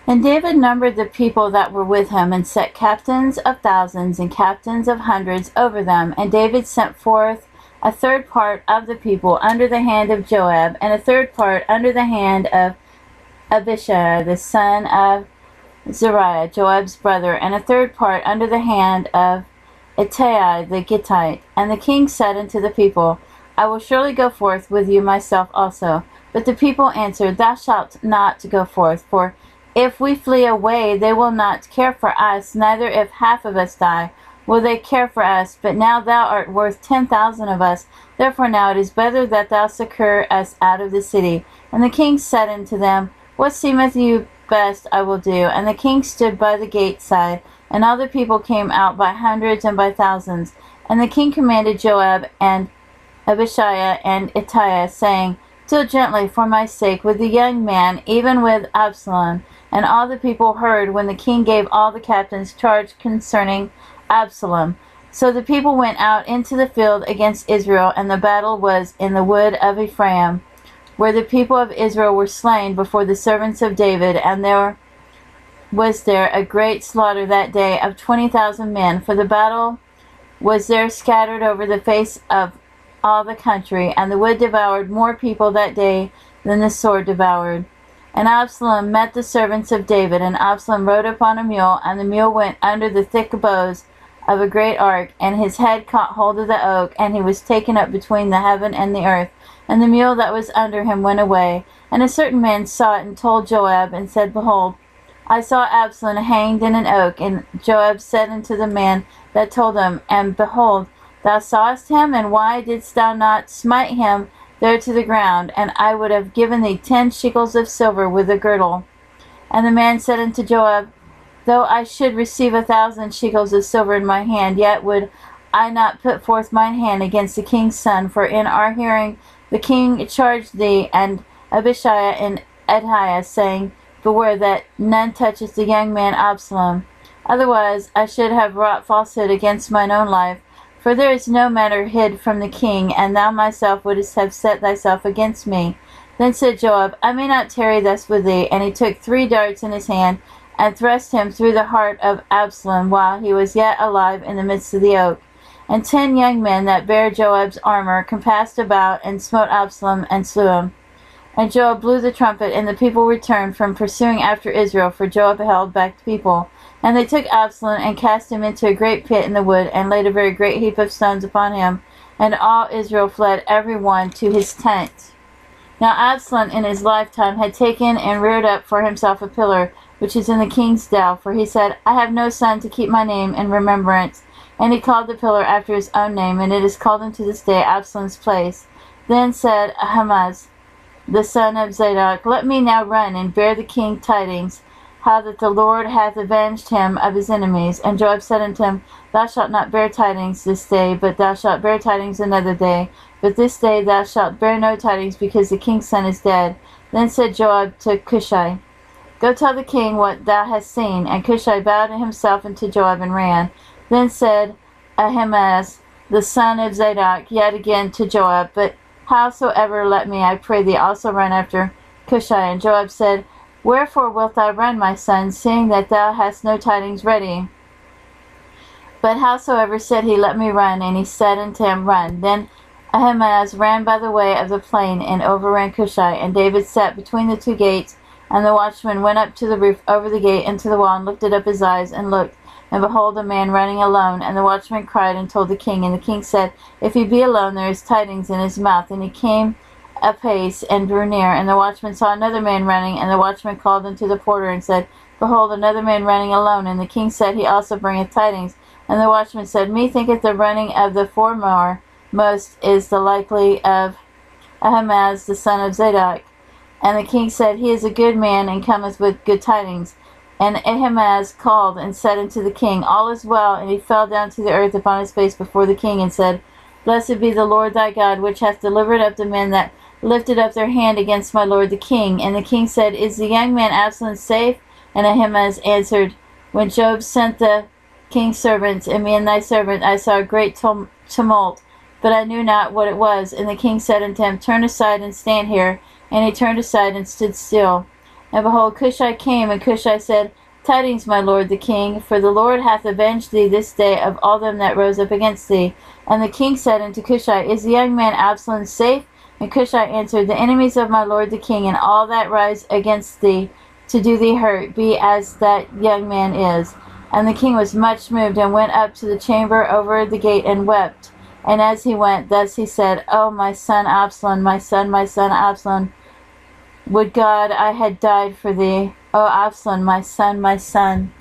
And David numbered the people that were with him, and set captains of thousands and captains of hundreds over them. And David sent forth a third part of the people under the hand of Joab, and a third part under the hand of Abishai the son of Zeruiah, Joab's brother, and a third part under the hand of Ittai the Gittite. And the king said unto the people, I will surely go forth with you myself also. But the people answered, Thou shalt not go forth, for if we flee away, they will not care for us, neither if half of us die, will they care for us. But now thou art worth 10,000 of us. Therefore now it is better that thou succour us out of the city. And the king said unto them, What seemeth you best I will do. And the king stood by the gate side, and all the people came out by hundreds and by thousands. And the king commanded Joab and Abishai and Ittai, saying, Deal gently for my sake with the young man, even with Absalom. And all the people heard when the king gave all the captains charge concerning Absalom. So the people went out into the field against Israel, and the battle was in the wood of Ephraim, where the people of Israel were slain before the servants of David. And there was there a great slaughter that day of 20,000 men, for the battle was there scattered over the face of all the country, and the wood devoured more people that day than the sword devoured. And Absalom met the servants of David, and Absalom rode upon a mule, and the mule went under the thick boughs of a great oak, and his head caught hold of the oak, and he was taken up between the heaven and the earth. And the mule that was under him went away. And a certain man saw it, and told Joab, and said, Behold, I saw Absalom hanged in an oak. And Joab said unto the man that told him, And behold, thou sawest him, and why didst thou not smite him there to the ground? And I would have given thee 10 shekels of silver with a girdle. And the man said unto Joab, Though I should receive 1,000 shekels of silver in my hand, yet would I not put forth mine hand against the king's son. For in our hearing the king charged thee and Abishai and Ittai, saying, Beware that none touches the young man Absalom. Otherwise I should have wrought falsehood against mine own life. For there is no matter hid from the king, and thou myself wouldst have set thyself against me. Then said Joab, I may not tarry thus with thee. And he took 3 darts in his hand, and thrust him through the heart of Absalom, while he was yet alive in the midst of the oak. And 10 young men that bare Joab's armor compassed about, and smote Absalom, and slew him. And Joab blew the trumpet, and the people returned from pursuing after Israel, for Joab held back the people. And they took Absalom, and cast him into a great pit in the wood, and laid a very great heap of stones upon him. And all Israel fled, every one to his tent. Now Absalom in his lifetime had taken and reared up for himself a pillar, which is in the king's dell. For he said, I have no son to keep my name in remembrance. And he called the pillar after his own name, and it is called unto this day Absalom's place. Then said Ahimaaz, the son of Zadok, Let me now run and bear the king tidings, how that the Lord hath avenged him of his enemies. And Joab said unto him, Thou shalt not bear tidings this day, but thou shalt bear tidings another day. But this day thou shalt bear no tidings, because the king's son is dead. Then said Joab to Cushai, Go tell the king what thou hast seen. And Cushai bowed himself unto Joab and ran. Then said Ahimaaz, the son of Zadok, yet again to Joab, But howsoever let me, I pray thee, also run after Cushai. And Joab said, Wherefore wilt thou run, my son, seeing that thou hast no tidings ready? But howsoever said he, Let me run. And he said unto him, Run. Then Ahimaaz ran by the way of the plain, and overran Cushai. And David sat between the 2 gates, and the watchman went up to the roof over the gate into the wall, and lifted up his eyes, and looked, and behold, a man running alone. And the watchman cried and told the king. And the king said, If he be alone, there is tidings in his mouth. And he came apace and drew near. And the watchman saw another man running. And the watchman called unto the porter, and said, Behold, another man running alone. And the king said, He also bringeth tidings. And the watchman said, Methinketh the running of the foremost is the likely of Ahimaaz the son of Zadok. And the king said, He is a good man, and cometh with good tidings. And Ahimaaz called and said unto the king, All is well. And he fell down to the earth upon his face before the king, and said, Blessed be the Lord thy God, which hath delivered up the men that lifted up their hand against my lord the king. And the king said, Is the young man Absalom safe? And Ahimaaz answered, When Joab sent the king's servants, and me and thy servant, I saw a great tumult, but I knew not what it was. And the king said unto him, Turn aside and stand here. And he turned aside and stood still. And behold, Cushai came, and Cushai said, Tidings, my lord the king, for the Lord hath avenged thee this day of all them that rose up against thee. And the king said unto Cushai, Is the young man Absalom safe? And Cushai answered, The enemies of my lord the king, and all that rise against thee to do thee hurt, be as that young man is. And the king was much moved, and went up to the chamber over the gate, and wept. And as he went, thus he said, O my son Absalom, my son Absalom, would God I had died for thee. O Absalom, my son, my son.